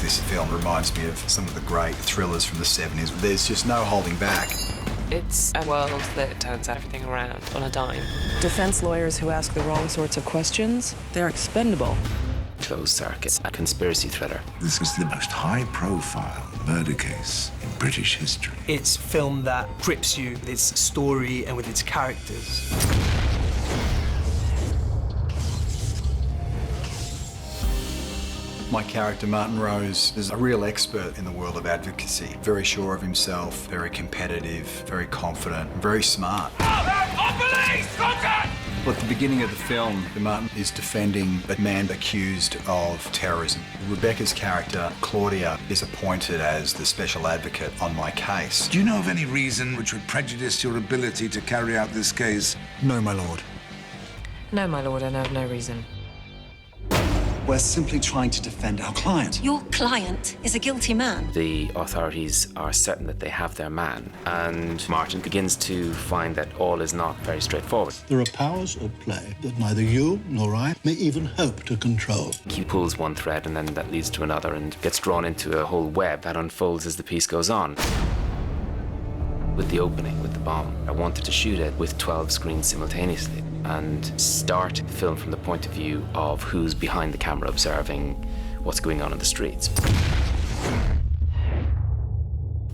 this film reminds me of some of the great thrillers from the 70s. There's just no holding back. It's a world that turns everything around on a dime. Defense lawyers who ask the wrong sorts of questions, they're expendable. Closed circuits, a conspiracy thriller. This is the most high-profile murder case in British history. It's a film that grips you with its story and with its characters. My character, Martin Rose, is a real expert in the world of advocacy. Very sure of himself, very competitive, very confident, and very smart. Police! Contact! Well, at the beginning of the film, Martin is defending a man accused of terrorism. Rebecca's character, Claudia, is appointed as the special advocate on my case. Do you know of any reason which would prejudice your ability to carry out this case? No, my lord. No, my lord, I know of no reason. We're simply trying to defend our client. Your client is a guilty man. The authorities are certain that they have their man, and Martin begins to find that all is not very straightforward. There are powers at play that neither you nor I may even hope to control. He pulls one thread, and then that leads to another, and gets drawn into a whole web that unfolds as the piece goes on. With the opening, with the bomb, I wanted to shoot it with 12 screens simultaneously and start the film from the point of view of who's behind the camera observing what's going on in the streets.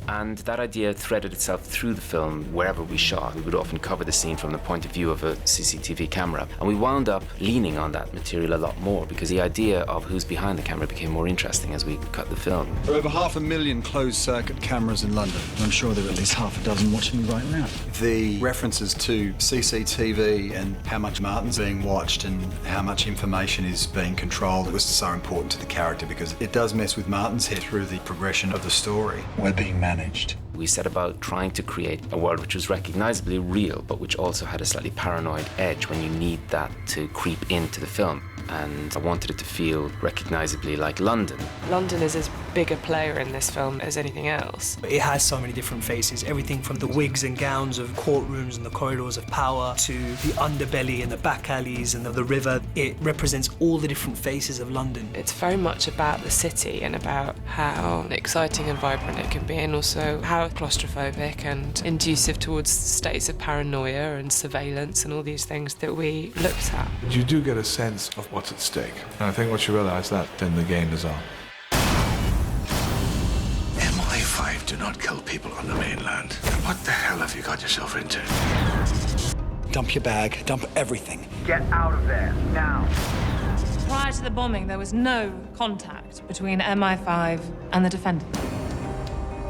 And that idea threaded itself through the film wherever we shot. We would often cover the scene from the point of view of a CCTV camera. And we wound up leaning on that material a lot more because the idea of who's behind the camera became more interesting as we cut the film. There are over 500,000 closed-circuit cameras in London. I'm sure there are at least half a dozen watching me right now. The references to CCTV and how much Martin's being watched and how much information is being controlled was so important to the character because it does mess with Martin's head through the progression of the story. We're being managed. We set about trying to create a world which was recognizably real, but which also had a slightly paranoid edge when you need that to creep into the film. And I wanted it to feel recognizably like London. London is as big a player in this film as anything else. It has so many different faces, everything from the wigs and gowns of courtrooms and the corridors of power to the underbelly and the back alleys and the river. It represents all the different faces of London. It's very much about the city and about how exciting and vibrant it can be, and also how claustrophobic and inducive towards states of paranoia and surveillance and all these things that we looked at. You do get a sense of what's at stake. And I think once you realise that, then the game is on. MI5 do not kill people on the mainland. What the hell have you got yourself into? Dump your bag, dump everything. Get out of there, now. Prior to the bombing, there was no contact between MI5 and the defendant.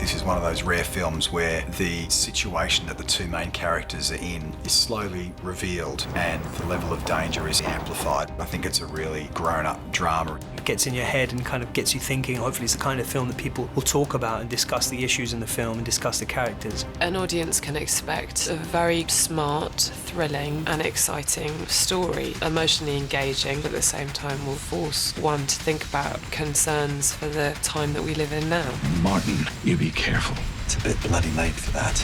This is one of those rare films where the situation that the two main characters are in is slowly revealed and the level of danger is amplified. I think it's a really grown-up drama. It gets in your head and kind of gets you thinking. Hopefully it's the kind of film that people will talk about and discuss the issues in the film and discuss the characters. An audience can expect a very smart, thrilling and exciting story, emotionally engaging, but at the same time will force one to think about concerns for the time that we live in now. Martin, you be careful. It's a bit bloody late for that.